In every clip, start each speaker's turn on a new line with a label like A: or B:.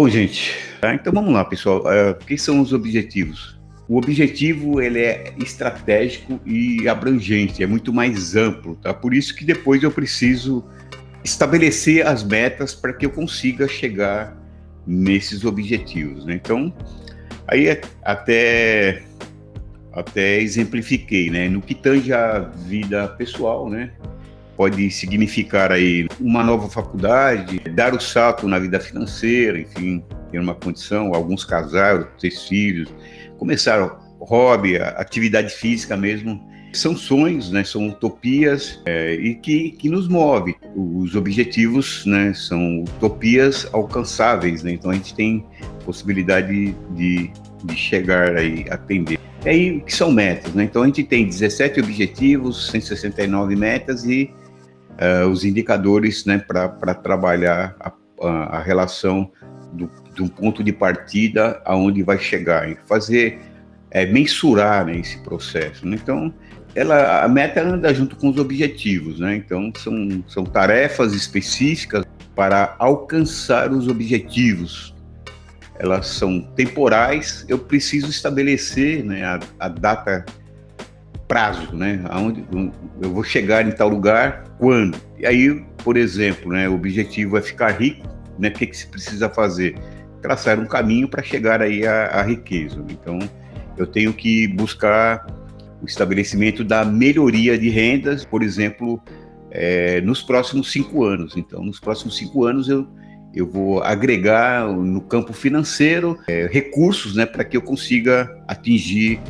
A: Bom, gente, então vamos lá, pessoal. O que são os objetivos? O objetivo ele é estratégico e abrangente, é muito mais amplo, tá? Por isso que depois eu preciso estabelecer as metas para que eu consiga chegar nesses objetivos, né? Então, aí até exemplifiquei, né? No que tange a vida pessoal, né? Pode significar aí uma nova faculdade, dar o salto na vida financeira, enfim, ter uma condição, alguns casaram, ter filhos, começar hobby, atividade física mesmo. São sonhos, né, são utopias e que nos move. Os objetivos, né, são utopias alcançáveis, né, então a gente tem possibilidade de chegar aí, atender. E aí, o que são metas, né? Então a gente tem 17 objetivos, 169 metas e os indicadores, né, para trabalhar a relação de um ponto de partida aonde vai chegar, fazer, mensurar, né, esse processo, né? Então, a meta anda junto com os objetivos, né? Então, são tarefas específicas para alcançar os objetivos. Elas são temporais, eu preciso estabelecer, né, a data, prazo, né? Aonde eu vou chegar em tal lugar, quando? E aí, por exemplo, né, o objetivo é ficar rico, né? O que se precisa fazer? Traçar um caminho para chegar aí à riqueza. Então, eu tenho que buscar o estabelecimento da melhoria de rendas, por exemplo, nos próximos 5 anos. Então, nos próximos 5 anos eu vou agregar no campo financeiro recursos, né, para que eu consiga atingir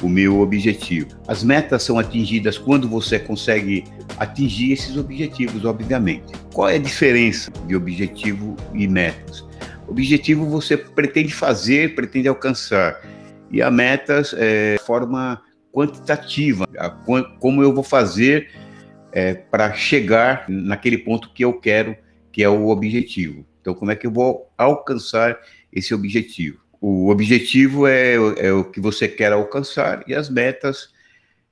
A: o meu objetivo. As metas são atingidas quando você consegue atingir esses objetivos, obviamente. Qual é a diferença de objetivo e metas? Objetivo você pretende fazer, pretende alcançar, e a metas é forma quantitativa, como eu vou fazer para chegar naquele ponto que eu quero, que é o objetivo. Então, como é que eu vou alcançar esse objetivo? O objetivo é o que você quer alcançar e as metas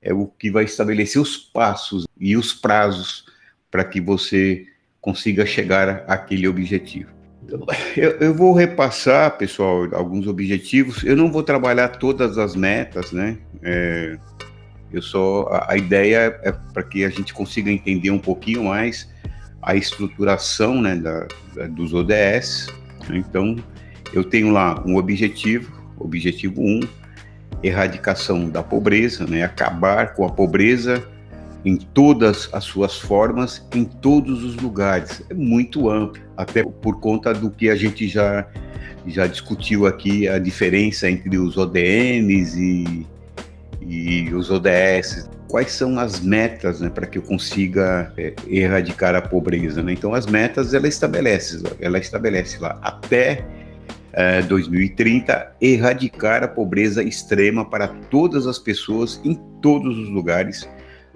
A: é o que vai estabelecer os passos e os prazos para que você consiga chegar àquele objetivo. Então, eu vou repassar, pessoal, alguns objetivos. Eu não vou trabalhar todas as metas, né? A ideia é para que a gente consiga entender um pouquinho mais a estruturação, né, dos ODS. Então, eu tenho lá um objetivo 1, erradicação da pobreza, né, acabar com a pobreza em todas as suas formas, em todos os lugares. É muito amplo, até por conta do que a gente já discutiu aqui, a diferença entre os ODMs e os ODS. Quais são as metas, né, para que eu consiga erradicar a pobreza, né? Então, as metas, ela estabelece lá até 2030, erradicar a pobreza extrema para todas as pessoas em todos os lugares,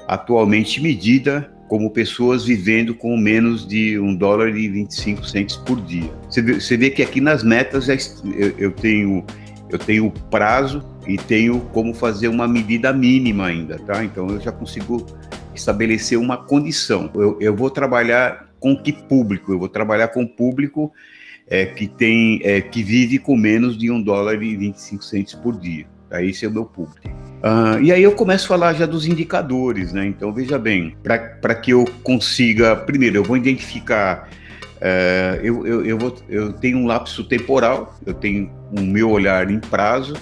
A: atualmente medida como pessoas vivendo com menos de $1,25 por dia. Você vê que aqui nas metas eu tenho prazo e tenho como fazer uma medida mínima ainda, tá? Então eu já consigo estabelecer uma condição. Eu vou trabalhar com que público? Eu vou trabalhar com o público que vive com menos de $1,25 por dia. Tá? Esse é o meu público. E aí eu começo a falar já dos indicadores, né? Então veja bem, para que eu consiga, primeiro eu vou identificar, eu tenho um lapso temporal, eu tenho o meu olhar em prazo,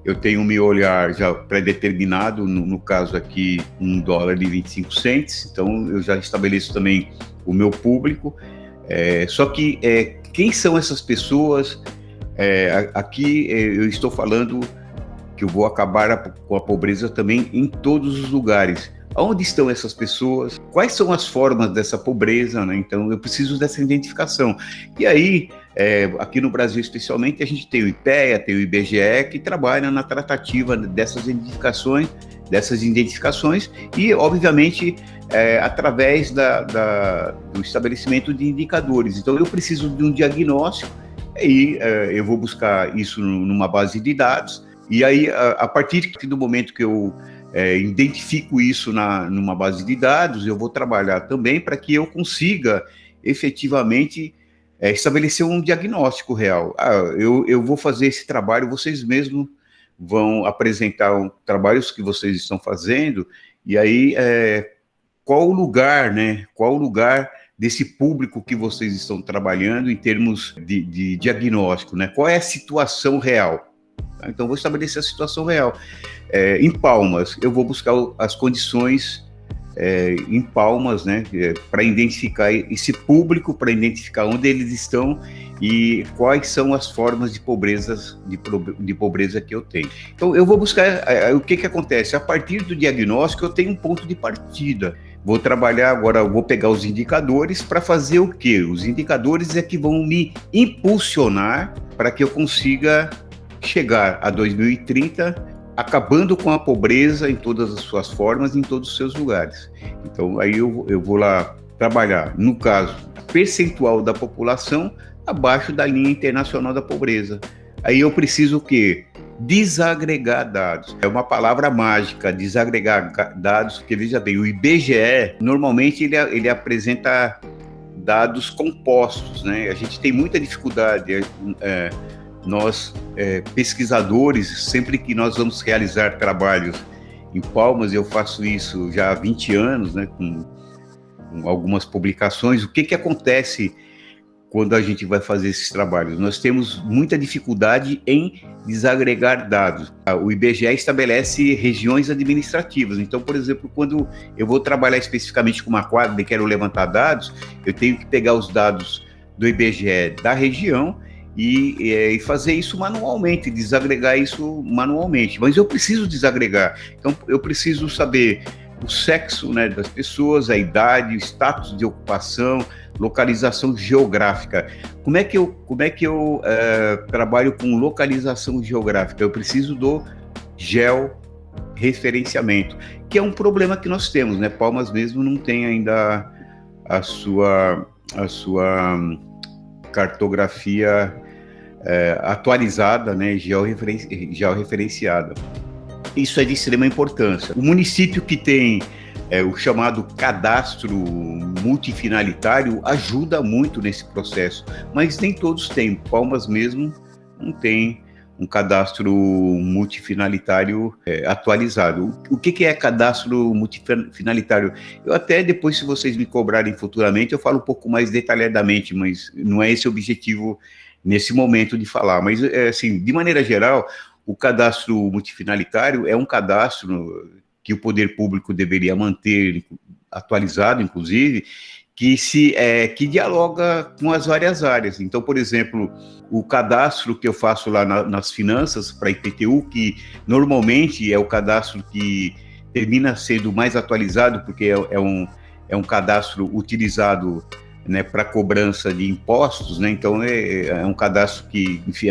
A: eu tenho o meu olhar já pré-determinado, no caso aqui $1,25, então eu já estabeleço também o meu público, só que quem são essas pessoas? Aqui eu estou falando que eu vou acabar com a pobreza também em todos os lugares. Onde estão essas pessoas? Quais são as formas dessa pobreza, né? Então, eu preciso dessa identificação. E aí, aqui no Brasil especialmente, a gente tem o IPEA, tem o IBGE, que trabalham na tratativa dessas identificações e, obviamente, através do estabelecimento de indicadores. Então, eu preciso de um diagnóstico e eu vou buscar isso numa base de dados. E aí, a partir do momento que eu identifico isso numa base de dados, eu vou trabalhar também para que eu consiga efetivamente estabelecer um diagnóstico real. Eu vou fazer esse trabalho, vocês mesmos vão apresentar trabalhos que vocês estão fazendo, e aí qual o lugar, né? Qual o lugar desse público que vocês estão trabalhando em termos de diagnóstico, né? Qual é a situação real? Então, vou estabelecer a situação real. Em Palmas, eu vou buscar as condições em Palmas, né? Para identificar esse público, para identificar onde eles estão e quais são as formas de pobreza que eu tenho. Então, eu vou buscar o que acontece. A partir do diagnóstico, eu tenho um ponto de partida. Vou trabalhar agora, vou pegar os indicadores para fazer o quê? Os indicadores é que vão me impulsionar para que eu consiga chegar a 2030 acabando com a pobreza em todas as suas formas, em todos os seus lugares. Então, aí eu vou lá trabalhar, no caso, percentual da população abaixo da linha internacional da pobreza. Aí eu preciso o quê? Desagregar dados. É uma palavra mágica, desagregar dados, porque veja bem, o IBGE, normalmente ele apresenta dados compostos, né? A gente tem muita dificuldade, nós, pesquisadores, sempre que nós vamos realizar trabalhos em Palmas, eu faço isso já há 20 anos, né, com algumas publicações, o que acontece quando a gente vai fazer esses trabalhos? Nós temos muita dificuldade em desagregar dados. O IBGE estabelece regiões administrativas. Então, por exemplo, quando eu vou trabalhar especificamente com uma quadra e quero levantar dados, eu tenho que pegar os dados do IBGE da região e fazer isso manualmente, desagregar isso manualmente. Mas eu preciso desagregar. Então, eu preciso saber o sexo, né, das pessoas, a idade, o status de ocupação, localização geográfica. Como é que eu trabalho com localização geográfica? Eu preciso do georreferenciamento, que é um problema que nós temos, né? Palmas mesmo não tem ainda a sua cartografia atualizada, né, georreferenciada. Isso é de extrema importância. O município que tem o chamado cadastro multifinalitário ajuda muito nesse processo, mas nem todos têm. Palmas mesmo não tem um cadastro multifinalitário atualizado. O que é cadastro multifinalitário? Eu até depois, se vocês me cobrarem futuramente, eu falo um pouco mais detalhadamente, mas não é esse o objetivo nesse momento de falar. Mas, assim, de maneira geral, o cadastro multifinalitário é um cadastro que o poder público deveria manter atualizado, inclusive, que dialoga com as várias áreas. Então, por exemplo, o cadastro que eu faço lá nas finanças para IPTU, que normalmente é o cadastro que termina sendo mais atualizado, porque é um cadastro utilizado, né, para cobrança de impostos, né? Então é um cadastro que, enfim,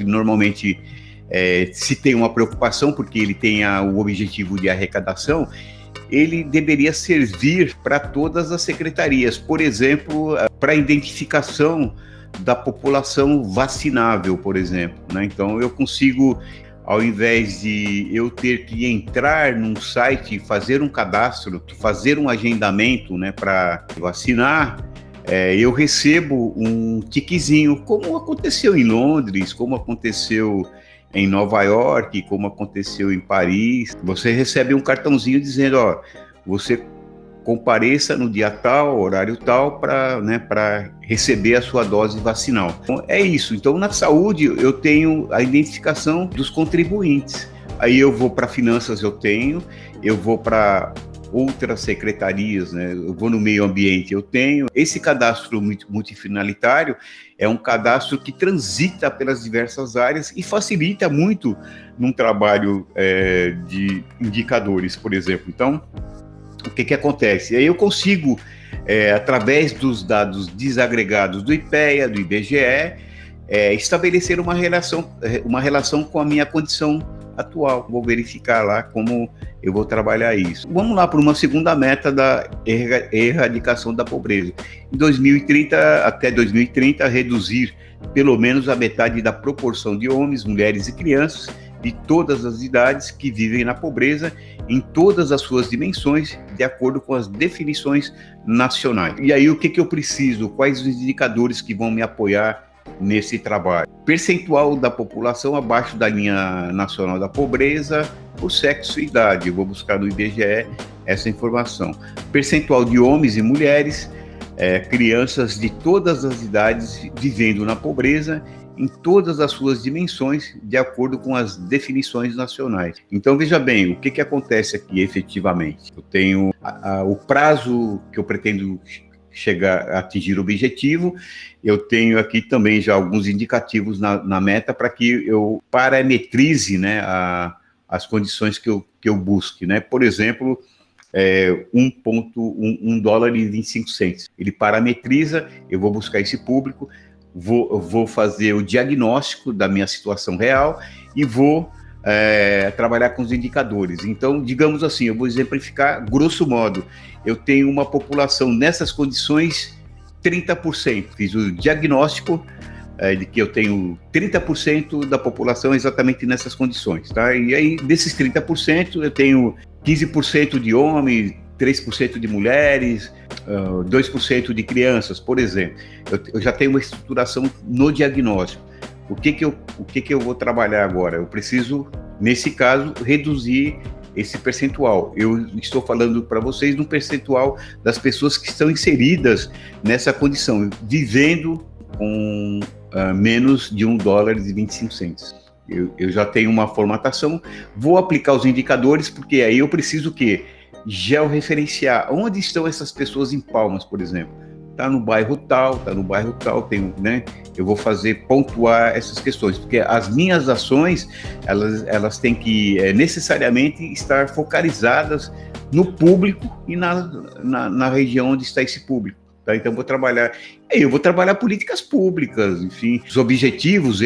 A: normalmente se tem uma preocupação, porque ele tem o objetivo de arrecadação, ele deveria servir para todas as secretarias, por exemplo, para a identificação da população vacinável, por exemplo, né? Então eu consigo, ao invés de eu ter que entrar num site, fazer um cadastro, fazer um agendamento, né, para vacinar, eu recebo um tiquezinho, como aconteceu em Londres, como aconteceu em Nova York, como aconteceu em Paris. Você recebe um cartãozinho dizendo, você compareça no dia tal, horário tal, para receber a sua dose vacinal. Então, é isso. Então, na saúde, eu tenho a identificação dos contribuintes. Aí eu vou para finanças, eu vou para outras secretarias, né? Eu vou no meio ambiente, eu tenho. Esse cadastro multifinalitário é um cadastro que transita pelas diversas áreas e facilita muito num trabalho de indicadores, por exemplo. Então, o que acontece? Aí eu consigo, através dos dados desagregados do IPEA, do IBGE, estabelecer uma relação com a minha condição atual. Vou verificar lá como eu vou trabalhar isso. Vamos lá para uma segunda meta da erradicação da pobreza. Em 2030, até 2030, reduzir pelo menos a metade da proporção de homens, mulheres e crianças de todas as idades que vivem na pobreza em todas as suas dimensões, de acordo com as definições nacionais. E aí o que eu preciso? Quais os indicadores que vão me apoiar nesse trabalho? Percentual da população abaixo da linha nacional da pobreza por sexo e idade. Eu vou buscar no IBGE essa informação. Percentual de homens e mulheres, crianças de todas as idades vivendo na pobreza em todas as suas dimensões, de acordo com as definições nacionais. Então, veja bem, o que acontece aqui efetivamente? Eu tenho o prazo que eu pretendo chegar a atingir o objetivo, eu tenho aqui também já alguns indicativos na meta para que eu parametrize, né, as condições que eu busque, né? Por exemplo, $1,25. Ele parametriza, eu vou buscar esse público, vou fazer o diagnóstico da minha situação real e vou trabalhar com os indicadores. Então, digamos assim, eu vou exemplificar grosso modo. Eu tenho uma população nessas condições 30%. Fiz o diagnóstico de que eu tenho 30% da população exatamente nessas condições, tá? E aí, desses 30%, eu tenho 15% de homens, 3% de mulheres, 2% de crianças, por exemplo. Eu já tenho uma estruturação no diagnóstico. O que eu vou trabalhar agora? Eu preciso, nesse caso, reduzir esse percentual. Eu estou falando para vocês de um percentual das pessoas que estão inseridas nessa condição, vivendo com menos de $1,25. Eu já tenho uma formatação, vou aplicar os indicadores, porque aí eu preciso o quê? Georreferenciar. Onde estão essas pessoas em Palmas, por exemplo? Está no bairro tal, tem, né? Eu vou pontuar essas questões, porque as minhas ações, elas têm que necessariamente estar focalizadas no público e na região onde está esse público. Tá? Então, eu vou trabalhar políticas públicas, enfim, os objetivos,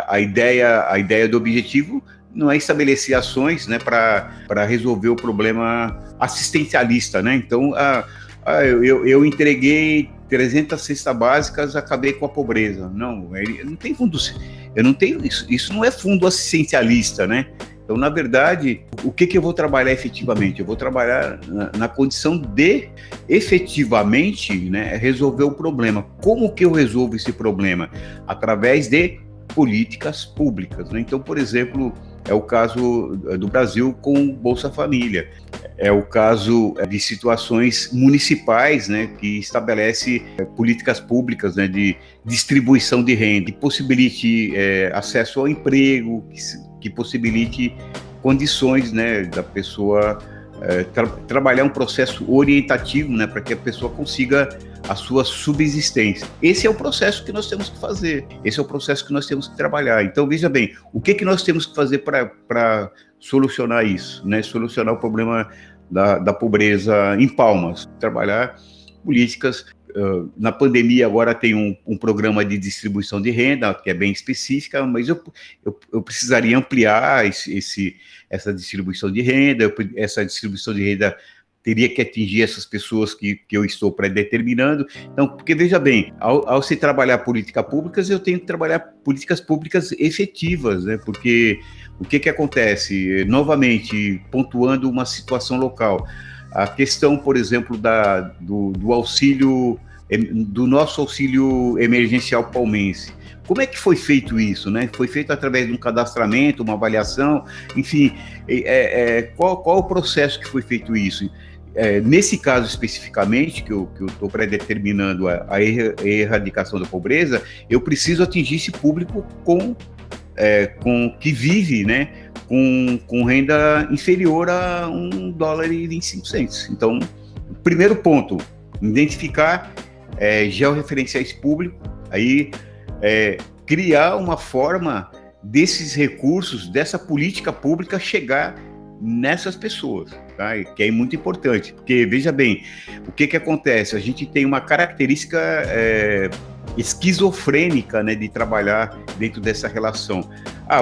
A: a ideia do objetivo não é estabelecer ações, né, para resolver o problema assistencialista, né? Então, eu entreguei 300 cestas básicas, acabei com a pobreza. Não tem fundo, eu não tenho isso não é fundo assistencialista, né? Então, na verdade, o que eu vou trabalhar efetivamente? Eu vou trabalhar na condição de, efetivamente, né, resolver o problema. Como que eu resolvo esse problema? Através de políticas públicas, né? Então, por exemplo, é o caso do Brasil com Bolsa Família. É o caso de situações municipais, né, que estabelece políticas públicas, né, de distribuição de renda, que possibilite acesso ao emprego, que possibilite condições, né, da pessoa trabalhar um processo orientativo, né, para que a pessoa consiga a sua subsistência. Esse é o processo que nós temos que fazer, esse é o processo que nós temos que trabalhar. Então, veja bem, o que nós temos que fazer para solucionar isso, né? Solucionar o problema da pobreza em Palmas, trabalhar políticas. Na pandemia agora tem um programa de distribuição de renda, que é bem específica, mas eu precisaria ampliar essa distribuição de renda. Essa distribuição de renda teria que atingir essas pessoas que eu estou predeterminando. Então, porque veja bem, ao se trabalhar políticas públicas, eu tenho que trabalhar políticas públicas efetivas, né? Porque o que acontece? Novamente, pontuando uma situação local, a questão, por exemplo, do auxílio, do nosso auxílio emergencial palmense. Como é que foi feito isso, né? Foi feito através de um cadastramento, uma avaliação, enfim, qual o processo que foi feito isso? Nesse caso especificamente, que eu estou predeterminando a erradicação da pobreza, eu preciso atingir esse público que vive, né, com renda inferior a $1,25. Então, primeiro ponto, identificar, georreferenciar esse público, aí criar uma forma desses recursos, dessa política pública chegar nessas pessoas, tá? Que é muito importante, porque veja bem, o que acontece? A gente tem uma característica esquizofrênica, né, de trabalhar dentro dessa relação.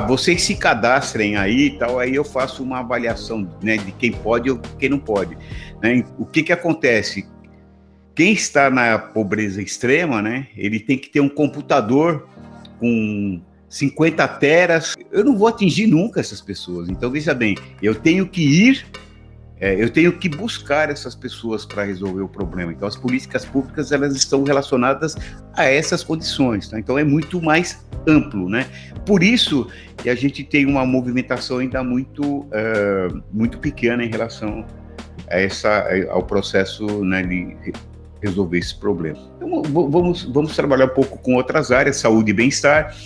A: Vocês se cadastrem aí e tal, aí eu faço uma avaliação, né, de quem pode ou quem não pode, né? O que acontece? Quem está na pobreza extrema, né, ele tem que ter um computador com 50 teras, eu não vou atingir nunca essas pessoas. Então, veja bem, eu tenho que ir, eu tenho que buscar essas pessoas para resolver o problema. Então, as políticas públicas, elas estão relacionadas a essas condições, tá? Então, é muito mais amplo, né? Por isso que a gente tem uma movimentação ainda muito pequena em relação ao processo, né, de resolver esse problema. Então, vamos trabalhar um pouco com outras áreas, saúde e bem-estar,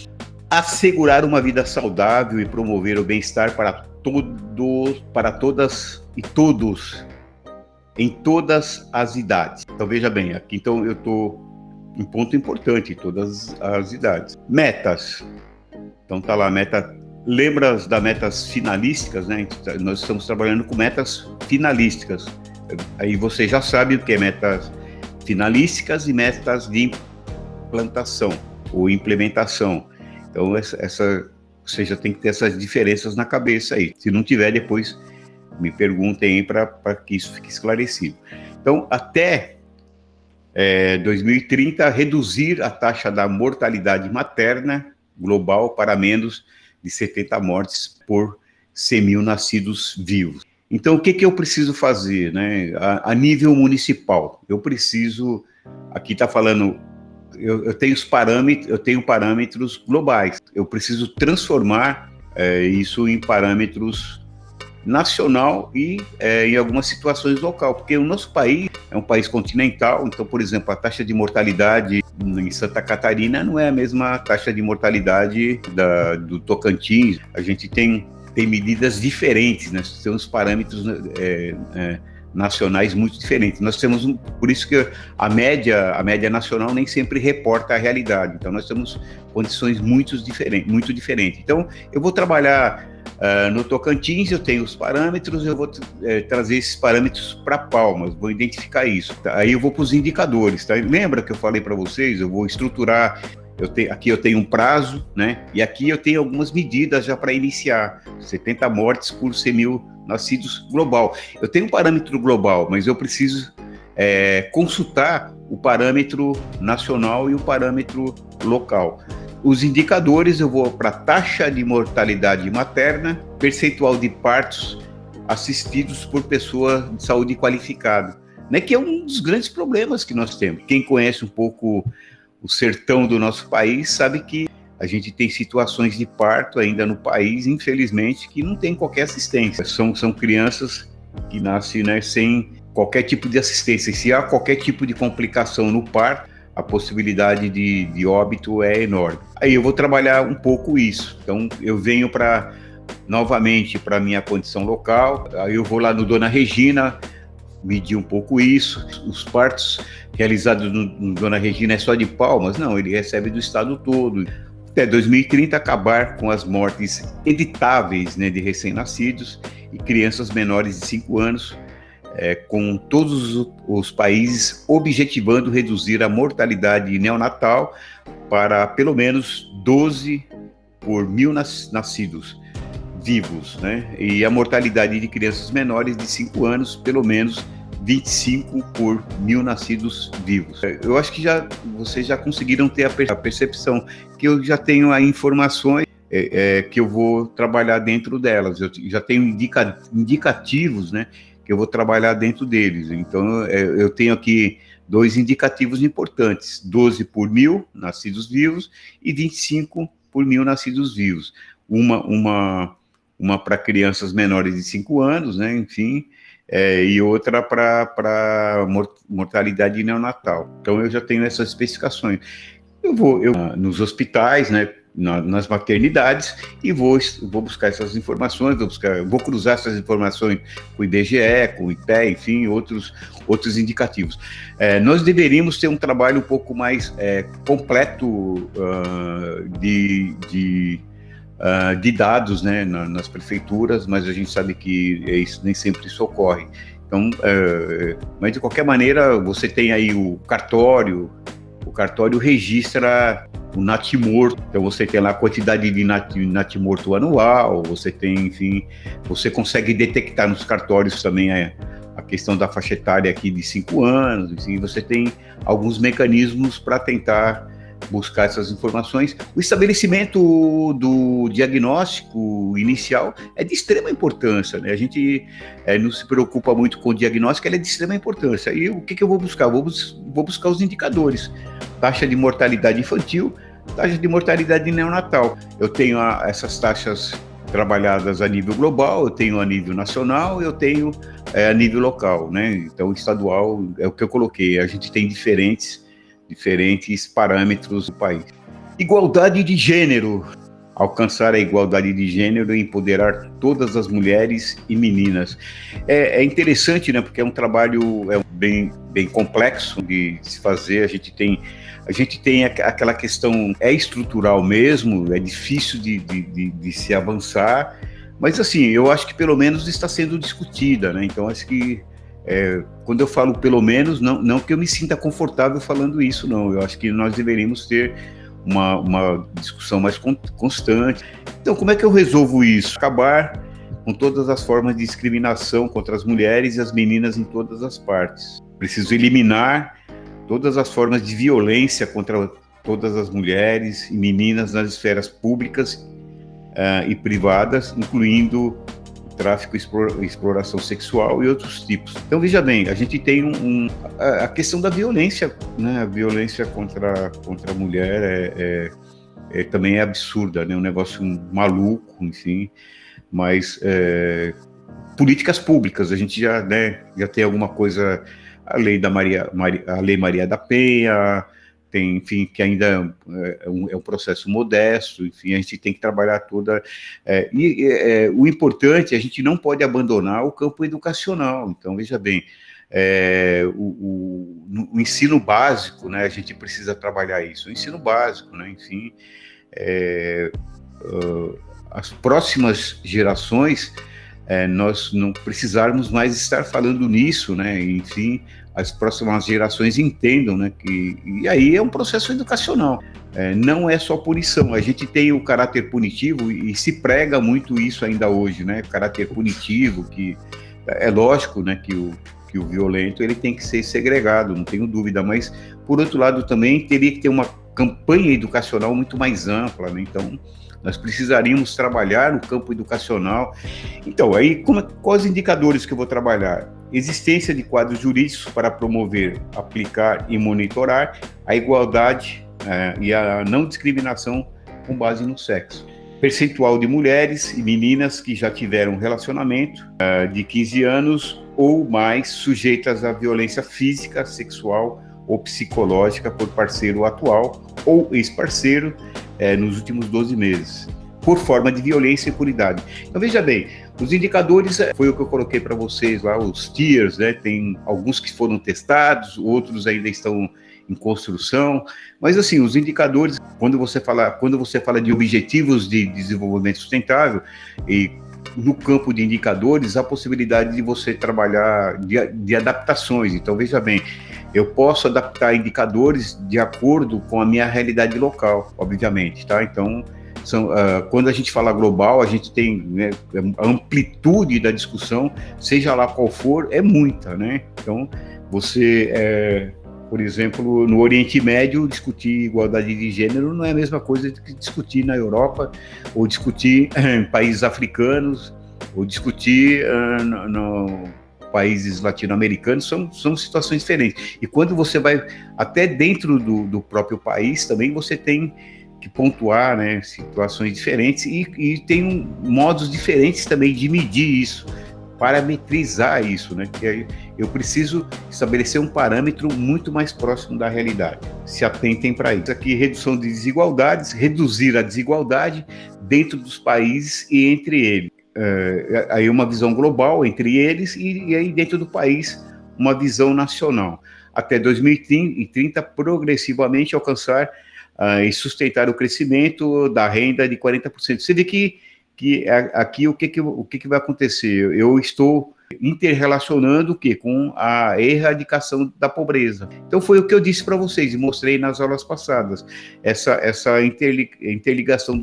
A: assegurar uma vida saudável e promover o bem-estar para todas e todos, em todas as idades. Então, veja bem, aqui então eu estou um ponto importante, todas as idades. Metas. Então tá lá, meta. Lembra das metas finalísticas, né? Nós estamos trabalhando com metas finalísticas. Aí você já sabe o que é metas finalísticas e metas de implantação ou implementação. Então você já tem que ter essas diferenças na cabeça aí. Se não tiver, depois me perguntem aí para que isso fique esclarecido. Então, até 2030, reduzir a taxa da mortalidade materna global para menos de 70 mortes por 100 mil nascidos vivos. Então, o que eu preciso fazer, né? A nível municipal, eu preciso, aqui está falando, eu tenho parâmetros globais, eu preciso transformar isso em parâmetros nacional e em algumas situações local, porque o nosso país é um país continental, então, por exemplo, a taxa de mortalidade em Santa Catarina não é a mesma taxa de mortalidade do Tocantins. A gente tem medidas diferentes, né? Temos parâmetros nacionais muito diferentes. Nós temos por isso que a média nacional nem sempre reporta a realidade. Então, nós temos condições muito diferentes. Então, eu vou trabalhar no Tocantins, eu tenho os parâmetros, eu vou trazer esses parâmetros para Palmas, vou identificar isso. Tá? Aí eu vou para os indicadores. Tá? Lembra que eu falei para vocês? Eu vou estruturar. Aqui eu tenho um prazo, né? E aqui eu tenho algumas medidas já para iniciar. 70 mortes por 100 mil nascidos global. Eu tenho um parâmetro global, mas eu preciso consultar o parâmetro nacional e o parâmetro local. Os indicadores, eu vou para taxa de mortalidade materna, percentual de partos assistidos por pessoa de saúde qualificada, né? Que é um dos grandes problemas que nós temos. Quem conhece um pouco o sertão do nosso país sabe que a gente tem situações de parto ainda no país, infelizmente, que não tem qualquer assistência. São crianças que nascem, né, sem qualquer tipo de assistência. E se há qualquer tipo de complicação no parto, a possibilidade de óbito é enorme. Aí eu vou trabalhar um pouco isso. Então, eu venho novamente para a minha condição local, aí eu vou lá no Dona Regina, medir um pouco isso. Os partos realizados no Dona Regina é só de Palmas? Não, ele recebe do estado todo. Até 2030, acabar com as mortes evitáveis, né, de recém-nascidos e crianças menores de 5 anos, com todos os países objetivando reduzir a mortalidade neonatal para pelo menos 12 por mil nascidos vivos, né? E a mortalidade de crianças menores de 5 anos, pelo menos 25 por mil nascidos vivos. Eu acho que vocês já conseguiram ter a percepção que eu já tenho aí informações que eu vou trabalhar dentro delas. Eu já tenho indicativos, né, que eu vou trabalhar dentro deles. Então, eu tenho aqui 2 indicativos importantes: 12 por mil nascidos vivos e 25 por mil nascidos vivos. Uma para crianças menores de 5 anos, né, enfim, e outra para mortalidade neonatal. Então, eu já tenho essas especificações. Eu vou nos hospitais, né, nas maternidades, e vou buscar essas informações, vou cruzar essas informações com o IBGE, com o IPE, enfim, outros indicativos. Nós deveríamos ter um trabalho um pouco mais completo de dados, né, nas prefeituras, mas a gente sabe que nem sempre isso ocorre. Então, mas de qualquer maneira, você tem aí o cartório registra o natimorto, então você tem lá a quantidade de natimorto anual, você tem, enfim, você consegue detectar nos cartórios também a questão da faixa etária aqui de 5 anos, enfim, você tem alguns mecanismos para tentar buscar essas informações. O estabelecimento do diagnóstico inicial é de extrema importância, né? A gente não se preocupa muito com o diagnóstico, ele é de extrema importância. E o que eu vou buscar? Vou buscar os indicadores. Taxa de mortalidade infantil, taxa de mortalidade neonatal. Eu tenho essas taxas trabalhadas a nível global, eu tenho a nível nacional, eu tenho a nível local, né? Então, estadual é o que eu coloquei. A gente tem diferentes parâmetros do país. Igualdade de gênero. Alcançar a igualdade de gênero e empoderar todas as mulheres e meninas. É interessante, né? Porque é um trabalho bem complexo de se fazer. A gente tem aquela questão, é estrutural mesmo, é difícil de se avançar, mas assim, eu acho que pelo menos está sendo discutida, né? Então acho que quando eu falo pelo menos, não que eu me sinta confortável falando isso, não. Eu acho que nós deveríamos ter uma discussão mais constante. Então, como é que eu resolvo isso? Acabar com todas as formas de discriminação contra as mulheres e as meninas em todas as partes. Preciso eliminar todas as formas de violência contra todas as mulheres e meninas nas esferas públicas e privadas, incluindo tráfico e exploração sexual e outros tipos. Então, veja bem, a gente tem a questão da violência, né? A violência contra a mulher também é absurda, né? Um negócio maluco, enfim, mas políticas públicas, a gente já tem alguma coisa, a lei Maria da Penha, tem, enfim, que ainda é um processo modesto, enfim, a gente tem que trabalhar toda... o importante, a gente não pode abandonar o campo educacional. Então, veja bem, o ensino básico, né, a gente precisa trabalhar isso, o ensino básico, né, enfim, as próximas gerações, nós não precisarmos mais estar falando nisso, né, enfim, as próximas gerações entendam, né, e aí é um processo educacional, não é só punição, a gente tem o caráter punitivo e se prega muito isso ainda hoje, né, caráter punitivo, que é lógico, né, que o violento ele tem que ser segregado, não tenho dúvida, mas por outro lado também teria que ter uma campanha educacional muito mais ampla, né, então nós precisaríamos trabalhar no campo educacional. Então, aí, quais indicadores que eu vou trabalhar? Existência de quadros jurídicos para promover, aplicar e monitorar a igualdade e a não discriminação com base no sexo. Percentual de mulheres e meninas que já tiveram relacionamento de 15 anos ou mais sujeitas à violência física, sexual ou psicológica por parceiro atual ou ex-parceiro nos últimos 12 meses, por forma de violência e por idade. Então, veja bem, os indicadores, foi o que eu coloquei para vocês lá, os tiers, né? Tem alguns que foram testados, outros ainda estão em construção, mas assim, os indicadores, quando você fala de objetivos de desenvolvimento sustentável, e no campo de indicadores, há a possibilidade de você trabalhar de adaptações. Então, veja bem, eu posso adaptar indicadores de acordo com a minha realidade local, obviamente, tá? Então, quando a gente fala global, a gente tem, né, a amplitude da discussão, seja lá qual for, é muita, né? Então, você, por exemplo, no Oriente Médio, discutir igualdade de gênero não é a mesma coisa que discutir na Europa, ou discutir em países africanos, ou discutir no países latino-americanos, são situações diferentes. E quando você vai até dentro do próprio país, também você tem que pontuar, né, situações diferentes e tem modos diferentes também de medir isso, parametrizar isso, né, que aí eu preciso estabelecer um parâmetro muito mais próximo da realidade. Se atentem para isso. Aqui, redução de desigualdades, reduzir a desigualdade dentro dos países e entre eles. Aí uma visão global entre eles e aí dentro do país uma visão nacional. Até 2030, progressivamente alcançar e sustentar o crescimento da renda de 40%. Você vê que aqui o que vai acontecer? Eu estou interrelacionando o quê? Com a erradicação da pobreza. Então foi o que eu disse para vocês e mostrei nas aulas passadas, essa interligação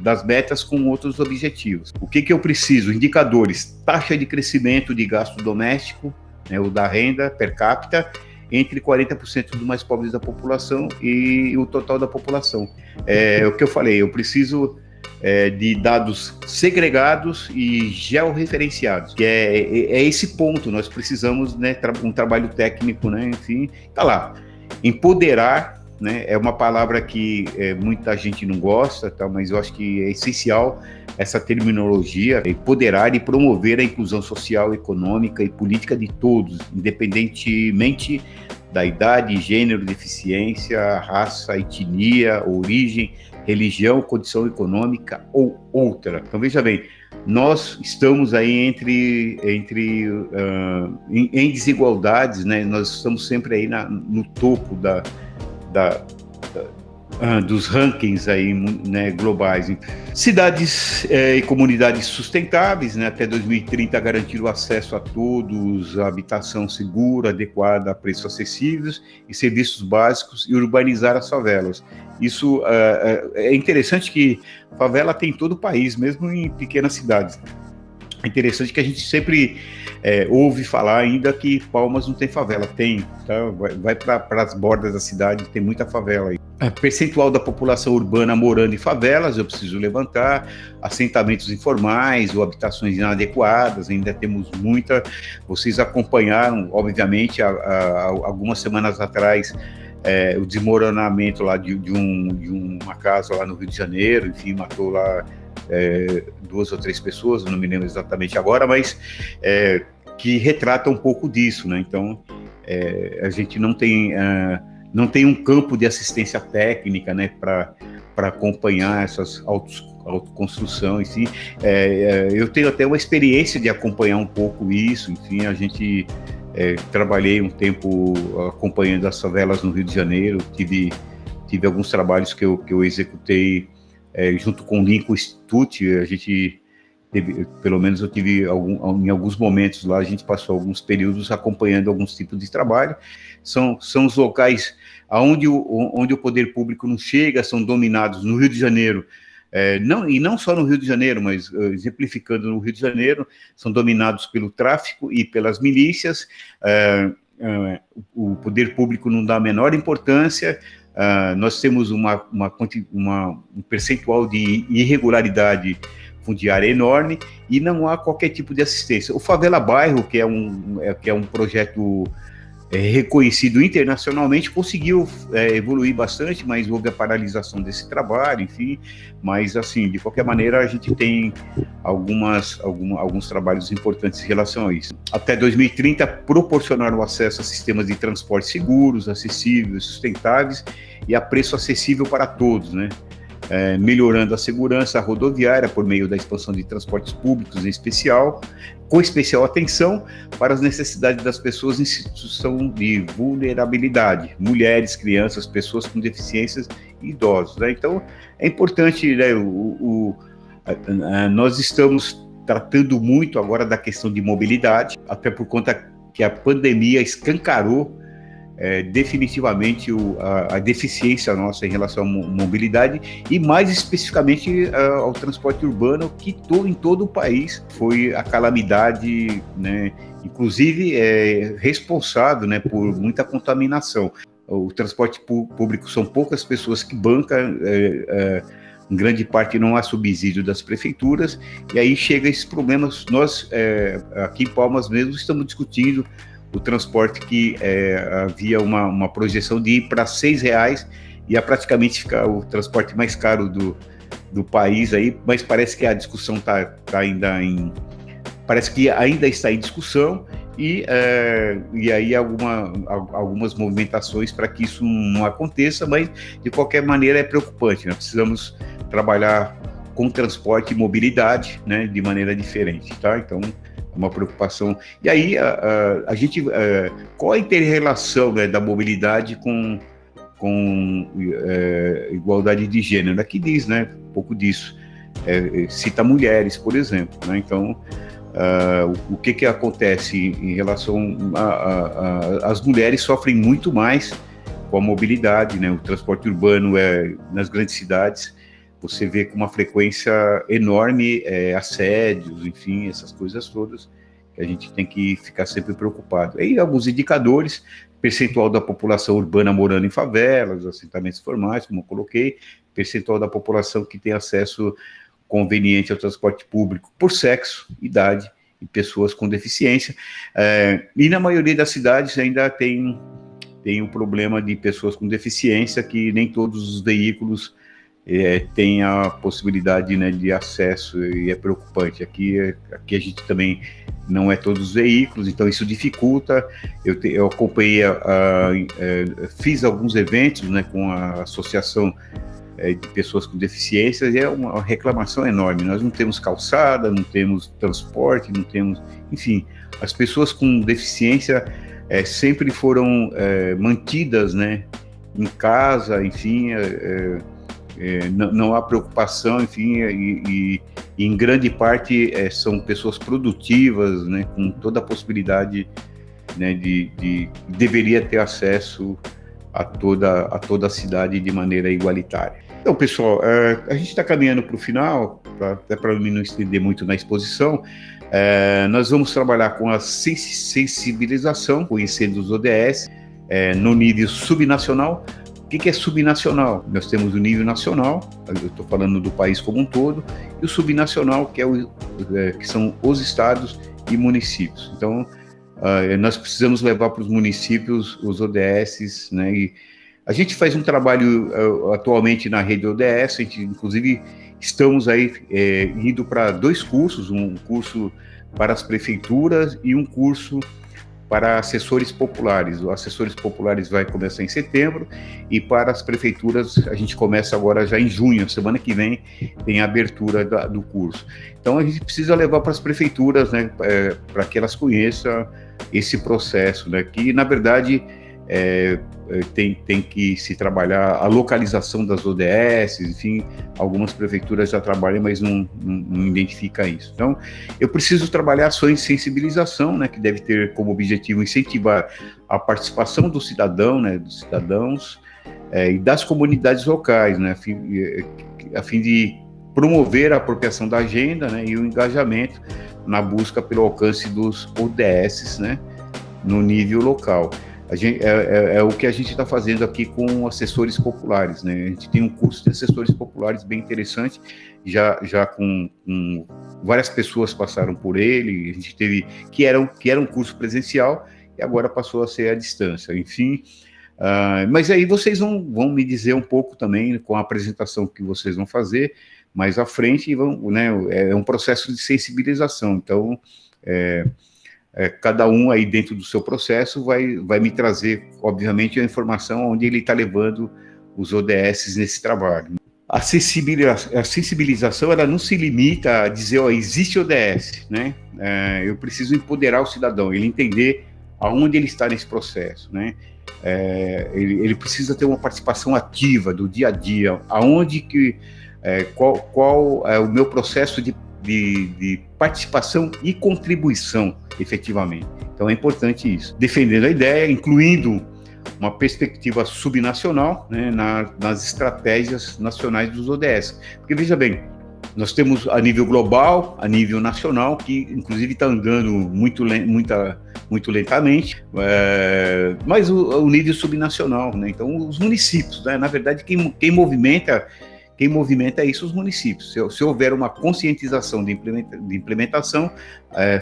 A: das metas com outros objetivos. O que eu preciso? Indicadores, taxa de crescimento de gasto doméstico, né, o da renda per capita, entre 40% dos mais pobres da população e o total da população. É o que eu falei, eu preciso de dados segregados e georreferenciados, que é esse ponto, nós precisamos, né, um trabalho técnico, né, enfim, tá lá. Empoderar, né, é uma palavra que muita gente não gosta, tá, mas eu acho que é essencial essa terminologia, empoderar e promover a inclusão social, econômica e política de todos, independentemente da idade, gênero, deficiência, raça, etnia, origem, religião, condição econômica ou outra. Então, veja bem, nós estamos aí em desigualdades, né? Nós estamos sempre aí no topo dos rankings aí, né, globais. Cidades e comunidades sustentáveis, né, até 2030 garantir o acesso a todos, a habitação segura, adequada a preços acessíveis e serviços básicos e urbanizar as favelas. Isso é interessante que favela tem em todo o país, mesmo em pequenas cidades. É interessante que a gente sempre ouve falar ainda que Palmas não tem favela. Tem, tá? Vai para as bordas da cidade, tem muita favela aí. Percentual da população urbana morando em favelas, eu preciso levantar, assentamentos informais ou habitações inadequadas, ainda temos muita. Vocês acompanharam, obviamente, algumas semanas atrás, o desmoronamento lá de uma casa lá no Rio de Janeiro, enfim, matou lá 2 ou 3 pessoas, não me lembro exatamente agora, mas que retrata um pouco disso, né? Então, a gente não tem um campo de assistência técnica, né, para acompanhar essas autoconstrução, enfim. Eu tenho até uma experiência de acompanhar um pouco isso, enfim, a gente trabalhei um tempo acompanhando as favelas no Rio de Janeiro, tive alguns trabalhos que eu executei junto com o Lincoln Institute. A gente teve, pelo menos eu tive em alguns momentos lá, a gente passou alguns períodos acompanhando alguns tipos de trabalho. São os locais onde o poder público não chega, são dominados no Rio de Janeiro, não só no Rio de Janeiro, mas exemplificando no Rio de Janeiro, são dominados pelo tráfico e pelas milícias. O poder público não dá a menor importância. Nós temos um percentual de irregularidade fundiária enorme e não há qualquer tipo de assistência. O Favela Bairro, que é um projeto reconhecido internacionalmente, conseguiu evoluir bastante, mas houve a paralisação desse trabalho, enfim. Mas, assim, de qualquer maneira, a gente tem alguns trabalhos importantes em relação a isso. Até 2030, proporcionar o acesso a sistemas de transporte seguros, acessíveis, sustentáveis e a preço acessível para todos, né? Melhorando a segurança rodoviária por meio da expansão de transportes públicos, com especial atenção para as necessidades das pessoas em situação de vulnerabilidade, mulheres, crianças, pessoas com deficiências e idosos, né? Então, é importante, né, nós estamos tratando muito agora da questão de mobilidade, até por conta que a pandemia escancarou definitivamente a deficiência nossa em relação à mobilidade e mais especificamente ao transporte urbano, que em todo o país foi a calamidade, né, inclusive responsável, né, por muita contaminação. O transporte público são poucas pessoas que bancam, em grande parte não há subsídio das prefeituras, e aí chega esses problemas. Nós aqui em Palmas mesmo estamos discutindo o transporte que havia uma projeção de ir para R$6, ia praticamente ficar o transporte mais caro do país aí, mas parece que a discussão parece que ainda está em discussão, e aí algumas movimentações para que isso não aconteça, mas de qualquer maneira é preocupante. Nós precisamos trabalhar com transporte e mobilidade, né, de maneira diferente, tá? Então, uma preocupação. E aí, a gente, qual a inter-relação, né, da mobilidade com igualdade de gênero? Aqui diz, né, um pouco disso. Cita mulheres, por exemplo, né? Então, o que acontece em relação as mulheres sofrem muito mais com a mobilidade, né? O transporte urbano nas grandes cidades, você vê com uma frequência enorme assédios, enfim, essas coisas todas, que a gente tem que ficar sempre preocupado. E alguns indicadores, percentual da população urbana morando em favelas, assentamentos formais, como eu coloquei, percentual da população que tem acesso conveniente ao transporte público por sexo, idade e pessoas com deficiência. E na maioria das cidades ainda tem o problema de pessoas com deficiência, que nem todos os veículos têm a possibilidade, né, de acesso, e é preocupante. Aqui a gente também não é todos os veículos, então isso dificulta. Eu acompanhei, fiz alguns eventos, né, com a associação de pessoas com deficiência, e é uma reclamação enorme. Nós não temos calçada, não temos transporte, não temos... Enfim, as pessoas com deficiência sempre foram mantidas, né, em casa, enfim, não há preocupação, enfim, e em grande parte são pessoas produtivas, né, com toda a possibilidade, né, deveria ter acesso a toda a cidade de maneira igualitária. Então, pessoal, a gente está caminhando para o final, até para não estender muito na exposição. Nós vamos trabalhar com a sensibilização, conhecendo os ODS, no nível subnacional. O que é subnacional? Nós temos o nível nacional, eu estou falando do país como um todo, e o subnacional, que são os estados e municípios. Então, nós precisamos levar para os municípios os ODS, né? E a gente faz um trabalho atualmente na rede ODS. A gente, inclusive, estamos aí indo para 2 cursos, um curso para as prefeituras e um curso para assessores populares. O assessores populares vai começar em setembro, e para as prefeituras a gente começa agora já em junho, semana que vem tem a abertura do curso. Então a gente precisa levar para as prefeituras, né, para que elas conheçam esse processo, né, que na verdade tem que se trabalhar a localização das ODS, enfim, algumas prefeituras já trabalham, mas não identifica isso. Então, eu preciso trabalhar ações de sensibilização, né, que deve ter como objetivo incentivar a participação do cidadão, né, dos cidadãos e das comunidades locais, né, a fim de promover a apropriação da agenda, né, e o engajamento na busca pelo alcance dos ODS, né, no nível local. É o que a gente está fazendo aqui com assessores populares, né? A gente tem um curso de assessores populares bem interessante, já com várias pessoas passaram por ele. A gente teve que era um curso presencial e agora passou a ser à distância. Enfim, mas aí vocês vão me dizer um pouco também com a apresentação que vocês vão fazer mais à frente, e né? É um processo de sensibilização. Então, cada um aí dentro do seu processo vai me trazer, obviamente, a informação onde ele está levando os ODS nesse trabalho. A sensibilização, ela não se limita a dizer, existe ODS, né? Eu preciso empoderar o cidadão, ele entender aonde ele está nesse processo, né? Ele precisa ter uma participação ativa do dia a dia, qual é o meu processo de participação e contribuição, efetivamente. Então é importante isso. Defendendo a ideia, incluindo uma perspectiva subnacional, né, nas estratégias nacionais dos ODS. Porque, veja bem, nós temos a nível global, a nível nacional, que inclusive está andando muito lentamente, mas o nível subnacional, né? Então os municípios, né? Na verdade, quem movimenta isso, os municípios. Se houver uma conscientização de implementação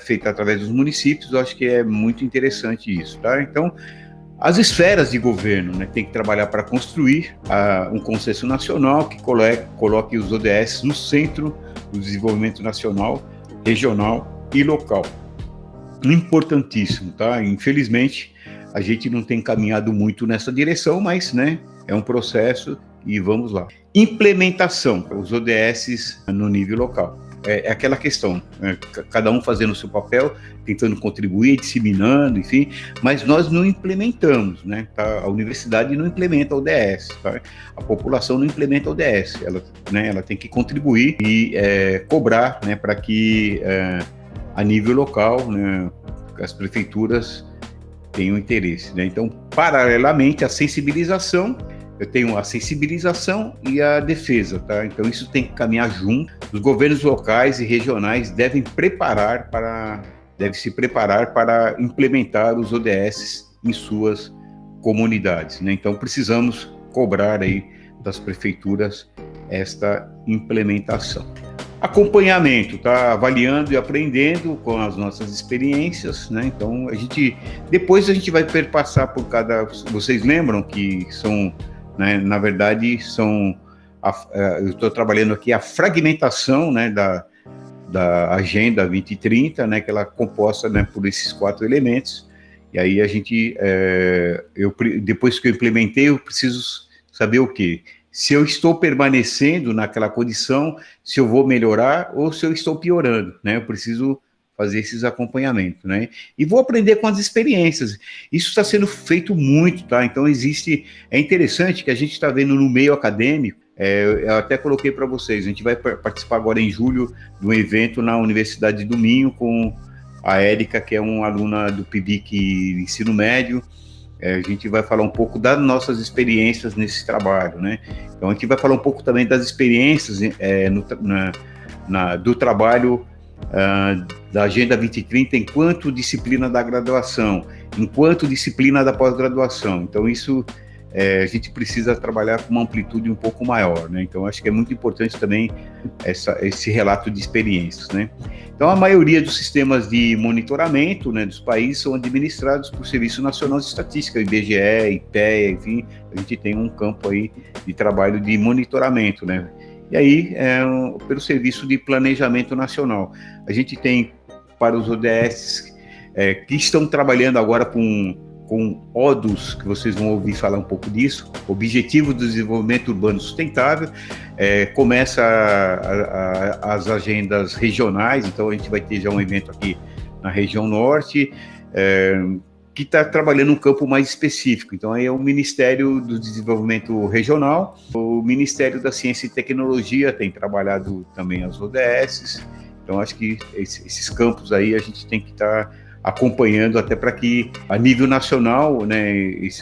A: feita através dos municípios, eu acho que é muito interessante isso, tá? Então, as esferas de governo, né, tem que trabalhar para construir um consenso nacional que coloque os ODS no centro do desenvolvimento nacional, regional e local. Importantíssimo, tá? Infelizmente, a gente não tem caminhado muito nessa direção, mas, né, é um processo e vamos lá. Implementação, os ODS no nível local. É aquela questão, cada um fazendo o seu papel, tentando contribuir, disseminando, enfim, mas nós não implementamos, né? Tá? A universidade não implementa ODS, tá? A população não implementa ODS, ela tem que contribuir e cobrar, né, para que a nível local, né, as prefeituras tenham interesse, né? Então, paralelamente à sensibilização, eu tenho a sensibilização e a defesa, tá? Então isso tem que caminhar junto. Os governos locais e regionais devem se preparar para implementar os ODS em suas comunidades, né? Então precisamos cobrar aí das prefeituras esta implementação. Acompanhamento, tá avaliando e aprendendo com as nossas experiências, né? Então depois a gente vai perpassar por cada. Vocês lembram que são, né, na verdade, eu estou trabalhando aqui a fragmentação, né, da Agenda 2030, né, que ela é composta, né, por esses 4 elementos. E aí depois que eu implementei, eu preciso saber o quê? Se eu estou permanecendo naquela condição, se eu vou melhorar ou se eu estou piorando, né? Eu preciso fazer esses acompanhamentos, né? E vou aprender com as experiências. Isso está sendo feito muito, tá? Então é interessante que a gente está vendo no meio acadêmico. Eu até coloquei para vocês, a gente vai participar agora em julho de um evento na Universidade do Minho com a Érica, que é uma aluna do PIBIC Ensino Médio. A gente vai falar um pouco das nossas experiências nesse trabalho, né? Então, a gente vai falar um pouco também das experiências do trabalho da Agenda 2030 enquanto disciplina da graduação, enquanto disciplina da pós-graduação. Então, isso a gente precisa trabalhar com uma amplitude um pouco maior, né? Então, acho que é muito importante também esse relato de experiências, né? Então, a maioria dos sistemas de monitoramento, né, dos países são administrados por Serviço Nacional de Estatística, IBGE, IPEA, enfim, a gente tem um campo aí de trabalho de monitoramento, né? E aí, pelo Serviço de Planejamento Nacional. A gente tem para os ODS que estão trabalhando agora com ODUS, que vocês vão ouvir falar um pouco disso, Objetivo do Desenvolvimento Urbano Sustentável, começa as agendas regionais, então a gente vai ter já um evento aqui na região norte, que está trabalhando um campo mais específico. Então aí é o Ministério do Desenvolvimento Regional, o Ministério da Ciência e Tecnologia tem trabalhado também as ODS, então acho que esses campos aí a gente tem que estar acompanhando até para que, a nível nacional, né,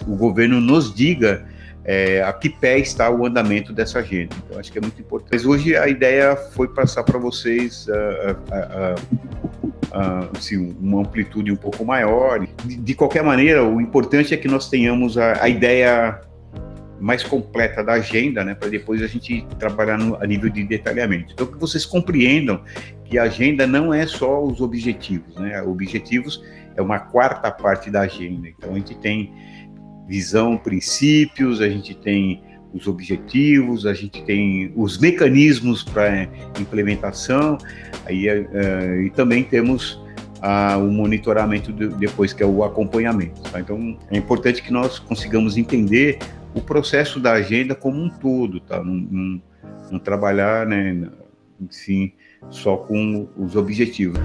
A: o governo nos diga a que pé está o andamento dessa agenda. Então, acho que é muito importante. Mas hoje a ideia foi passar para vocês assim, uma amplitude um pouco maior. De qualquer maneira, o importante é que nós tenhamos a ideia mais completa da agenda, né, para depois a gente trabalhar a nível de detalhamento. Então, que vocês compreendam que a agenda não é só os objetivos, né? Objetivos é uma quarta parte da agenda. Então, a gente tem visão, princípios, a gente tem os objetivos, a gente tem os mecanismos para implementação, e também temos o monitoramento depois, que é o acompanhamento. Tá? Então, é importante que nós consigamos entender o processo da agenda como um todo, tá? Não trabalhar, né, enfim, só com os objetivos.